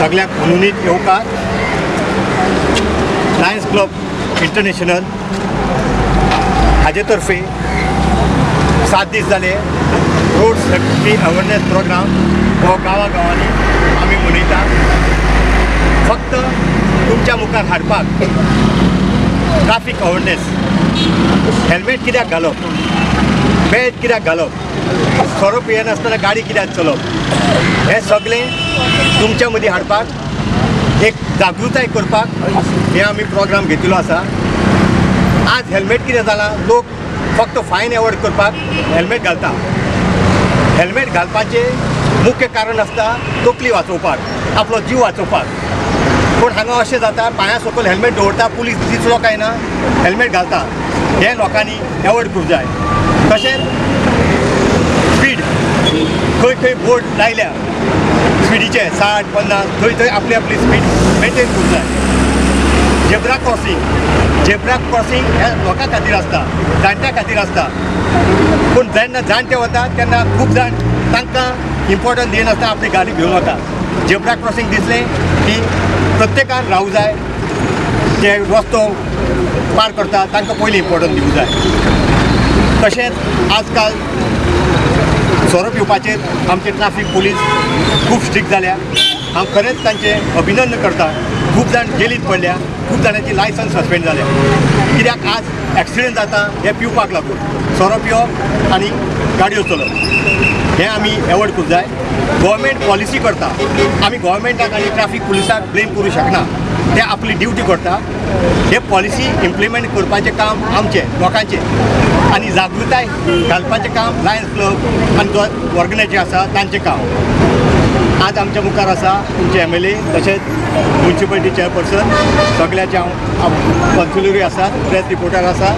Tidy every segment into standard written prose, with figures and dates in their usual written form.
सगळ्याक उनुनीत येवकार Lions club international हाजे तर्फे 7 दीस जाले रोड सेफ्टी अवेअरनेस प्रोग्राम हो गांवांनी आमी मनयता। फक्त तुमच्या मुखार हाडपाक ट्रॅफिक अवेअरनेस, हेल्मेट कित्याक घालप, बेल्ट कित्याक घालप, सोरो पियेनासतना गाडी कित्याक चलोवप, हे सगळें तुमच्या मदीं हाडपाक एक जागृताय करपाक हे आमी प्रोग्राम घेतिल्लो आसा। आज हेल्मेट कितें जालां, लोक फक्त फायन एवॉर्ड करपाक हेल्मेट घालता। हेल्मेट घालपाचें मुख्य कारण आसता तकली वाचोवपाक, आपलो जीव वाचोवपाक। पूण हांगा अशें जाता पांया सकयल हेल्मेट दवरता, पुलीस दिसलो काय ना हेल्मेट घालता। हे लोकांनी एवॉर्ड करूंक जाय। तशेंच स्पीड खंय खंय बोर्ड लायल्या स्पिडीचे 60-50 थंय आपली आपली स्पीड मेंटेन करूंक जाय। झेब्रा क्रॉसिंग हे लोकां खातीर आसता, जाणट्या खातीर आसता। पूण जेन्ना जाणटे वतात तेन्ना खूब जाण तांकां इम्पॉर्टन्स दिनासतना आपली गाडी घेवन वतात। झेब्रा क्रॉसिंग दिसलें की प्रत्येकान रावूंक जाय, जे रस्तो पार करता तांकां पयलीं इम्पॉर्टन्स दिवंक जाय। तशेंच आजकाल सोरो पिवपाचेर आमचे ट्रॅफिक पुलीस खूब स्ट्रिक्ट जाल्या। हांव खरेंच तांचें अभिनंदन करता। खूब जाण जेलींत पडल्या, खूब जाणांची लायसन्स सस्पेंड जाल्या। कित्याक आज एक्सिडेंट जाता हे पिवपाक लागून, सोरो पिवप आनी गाडयो चलोवप। हें आमी एवॉर्ड करूंक जाय। गव्हर्मेंट पॉलिसी करता, आमी गव्हर्मेंटाक आनी ट्रॅफिक पुलिसाक ब्लेम करूं शकना, ते आपली ड्युटी करता। हे पॉलिसी इम्प्लिमेंट करपाचें काम आमचें लोकांचें आनी जागृताय घालपाचें काम लायन्स क्लब आनी जो ऑर्गनायजेशन आसा तांचें काम। आज आमच्या मुखार आसा तुमचे MLA, तशेंच म्युनिसिपलिटी चेअरपर्सन, सगळ्याचे हांव कौन्सिलरूय आसात, प्रेस रिपोर्टर आसा,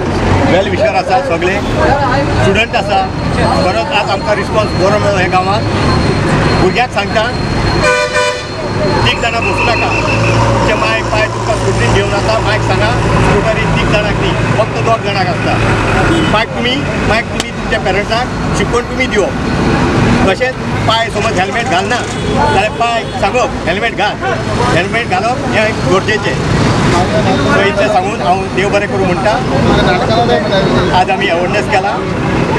वेल विशर आसा, सगळे स्टुडंट आसा। परत आज आमकां रिस्पॉन्स बरो मेळ्ळो हे गांवांत। भुरग्यांक सांगता 3 जाणां बसूं नाका, तुमचे माय पाय तुमकां स्कुटरीन घेवन वता, मायक सांगा स्कुटरीन 3 जाणांक न्ही, फक्त 2 जाणांक आसता। मायक तुमी तुमच्या पेरंट्साक शिकवण तुमी दिवप। तशेंच पाय समज हेल्मेट घालना जाल्यार पाय सांगप हेल्मेट घाल, हेल्मेट घालप हें गरजेचें। सो इतलें सांगून हांव देव बरें करूं म्हणटा। आज आमी अवेअरनेस केला,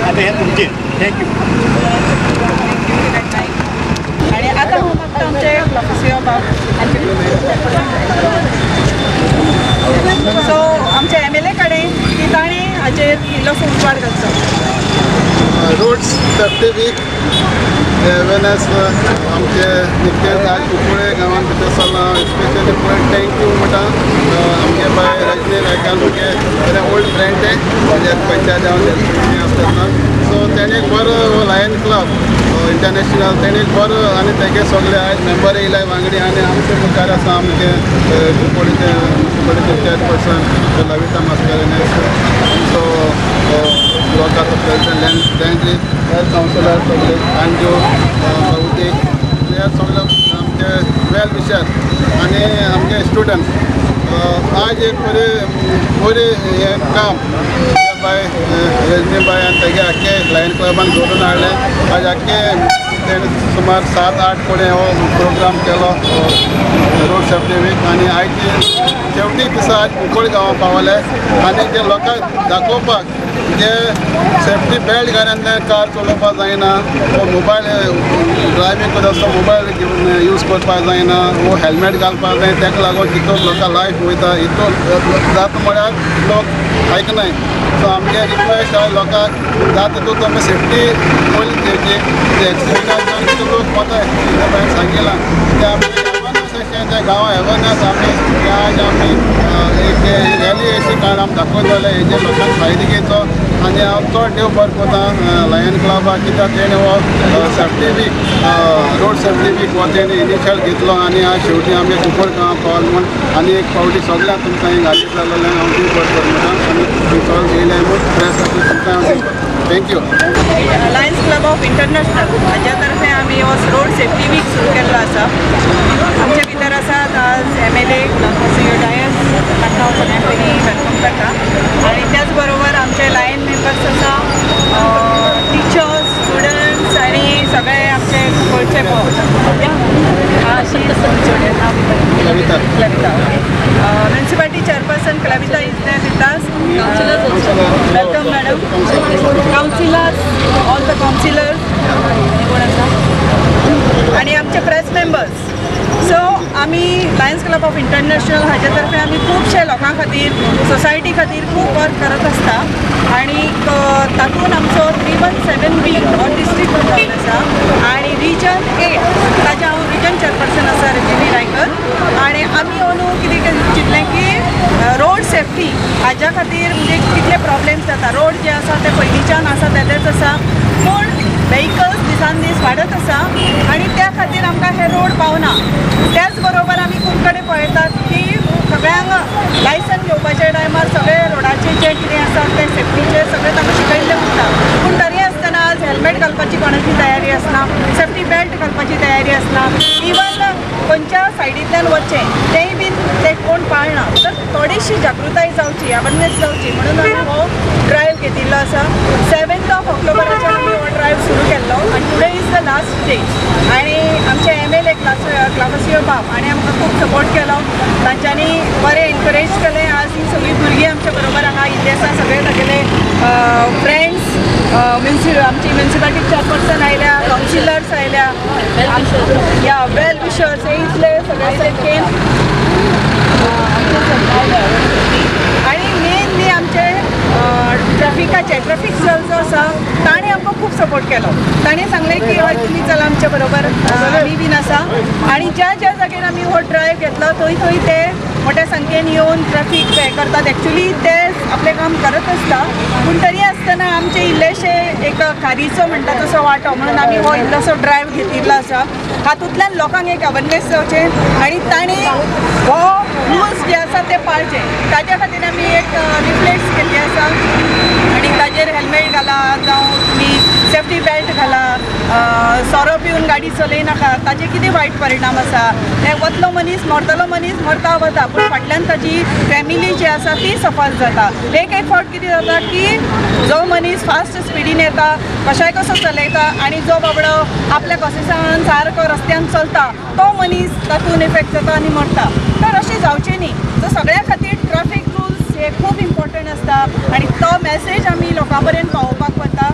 आतां हें तुमचेर। थँक्यू। आणि आता हांव मागता आमचे प्रोफेसर सो आमच्या MLA कडेन की ताणें हाचेर इल्लोसो उजवाड घालचो। रोड सेफ्टी वीक अवेरनेस आमचे निकतेच आज कुंकळे गांवांत भितर चल्ला। स्पेशली पॉयंट थँक्यू म्हणटा आमगे बाय रजनी नायकान म्हगे बरें ओल्ड फ्रेंड ते म्हणजे पंचायत हांव आसतना। सो तेणे बरो लायन क्लब इंटरनॅशनल तेणे बरो आनी तेगे सगळे आयज मेंबर येयलाय वांगडी आनी आमचे मुखार आसा आमचे कुंकळीचे चेअरपर्सन लविता मास्करेने। सो ब्लॉकाचो प्रेसिडेंट लँड्री हेल्थ कावन्सिलर सगळे अंजू सावती हे सगळे आमचे वेल विशर आनी आमचे स्टुडंट। आज एक बरी हें काम बाय रजनी बाय आनी तेगे आख्खे लायन क्लबान जोडून हाडलें। आज आख्खे तेणें सुमार 7-8 कोणे हो प्रोग्राम केलो रोड सेफ्टी वीक आनी आयज शेवटी दिसा आज कुंकळ गांवां पावले आनी ते लोकांक दाखोवपाक जे सेफ्टी बेल्ट घालून कार चलोवपाक जायना, वो मोबायल ड्रायव्हिंग करता आसतना मोबायल यूज करपाक जायना, वो हेल्मेट घालपाक जाय। ताका लागून हितून लोकां लायफ वयता, हितून जाता म्हळ्यार लोक आयकनाय। सो आमगे रिक्वेस्ट आहा लोकांक जाता तितून आमी सेफ्टी पयलीं घेवची। एक्सिडेंटान लोक वताय ते सांगिलां ते आमी त्या गांवां अवेरनेस आमी आज आमी एक रॅली अशी कारण आमी दाखयतले हेजे लोकांक फायदो घेवचो आनी हांव चड देव बरें कोता लायन क्लबाक कित्याक तेणें हो safety week road safety week हो तेणें इनिशियल घेतलो आनी आज शेवटी आमी कुंकळ गांवां पावले म्हूण आनी एक फावटी सगळ्यांक तुमकां हें घालीत जाल्लें हांव देव बरें करूं म्हणटा आनी सगळें येयलें म्हूण प्रेस तुमकां हांव thank you. Lions club of international हाच्या तर्फे आमी हो रोड सेफ्टी वीक सुरू केल्लो आसा। आमचे भितर आसात आज MLA प्रोफेसर डायस, ताका हांव सगळ्यां पयलीं वेलकम करता। आनी त्याच बरोबर आमचे लायन मेंबर्स आसा, टिचर्स, स्टुडंट्स आनी सगळे आमचे गोंयचे Klavita. Klavita, okay. Municipality Chairperson Klavita is there with us. Welcome, madam. Councillors, all the councillors. आणि आमचे प्रेस मेंबर्स. सो आमी लायन्स क्लब ऑफ इंटरनॅशनल हाजे तर्फे आमी खुबशे लोकां खातीर सोसायटी खातीर खूब वर्क करत आसता आनी तातूंत आमचो 317B हो डिस्ट्रिक्ट प्रोग्राम आसा आनी रिजन 8 ताजे हांव रिजन चेअरपर्सन आसा रजनी रायकर आनी आमी अंदू कितें चिंतलें की रोड सेफ्टी हाज्या खातीर म्हणजे कितले प्रॉब्लेम्स जाता रोड जे आसा ते पयलींच्यान आसा तेच आसा पूण व्हेकल्स दिसान दीस वाडत आसा आनी त्या खातीर आमकां हे रोड पावना त्याच बरोबर आमी खूब कडेन पळयतात की सगळ्यांक लायसन घेवपाच्या टायमार सगळे रोडाचे जे कितें आसा ते सेफ्टीचे सगळे तांकां शिकयल्लें उरता पूण तरी आसतना आज हेल्मेट घालपाची कोणाची तयारी आसना सेफ्टी बेल्ट घालपाची तयारी आसना इवन खंयच्या सायडींतल्यान वचचें तेंय बीन ते कोण पाळना तर थोडीशी जागृताय जावची अवेरनेस जावची म्हणून आमी हो ड्रायव्ह घेतिल्लो आसा 7th of ऑक्टोबराच्यान आमी हो ड्रायव्ह सुरू केल्लो आनी today is the last day आनी आमचे MLA क्लाफासियो बाब हाणें आमकां खूब सपोर्ट केलो तांच्यांनी बरें एनकरेज केलें आज ही सगळीं भुरगीं आमच्या बरोबर हांगा आयिल्लीं आसा सगळे तागेले फ्रेंड्स आमची म्युनिसिपालिटी चेअरपर्सन आयल्या कावन्सिलर्स आयल्या या वेल विशर्स हे इतले सगळे सारकेन आनी मेनली आमचे ट्रॅफिकाचे ट्रॅफिक सर्व जो आसा ताणें आमकां खूब सपोर्ट केलो ताणें सांगलें की हय तुमी चला आमच्या बरोबर आमी बीन आसा आनी ज्या ज्या जाग्यार आमी हो ड्रायव्ह घेतलो थंय थंय ते मोठ्या संख्येन येवन ट्रॅफिक हे करतात एक्चुली ते आपलें काम करत आसता पूण तरी आसतना आमचे इल्लेशे एक खारीचो म्हणटा तसो वांटो म्हणून आमी हो इल्लोसो ड्रायव्ह घेतिल्लो आसा हातूंतल्यान लोकांक एक अवेरनेस जावचें आनी तांणी हो रुल्स जे आसा ते पाळचे ताज्या खातीर आमी एक रिफ्लेक्स केल्ली आसा आनी ताजेर हेल्मेट घाला जावं तुमी सेफ्टी बेल्ट घाला सोरो पिवन गाडी चलयनाका ताजे कितें वायट परिणाम आसा हे वतलो मनीस मरतलो मनीस मरता वता पूण फाटल्यान ताजी फॅमिली जी आसा ती सफर जाता एक फावट कितें जाता की जो मनीस फास्ट स्पिडीन येता कशाय कसो चलयता आनी जो बाबडो आपल्या कॉसेसान सारको रस्त्यान चलता तो मनीस तातूंत इफेक्ट जाता आनी मरता तर अशें जावचें न्ही सो सगळ्या खातीर ट्रॅफिक रुल्स हे खूब इम्पॉर्टंट आसता आनी तो मॅसेज आमी लोकां पर्यंत पावोवपाक वता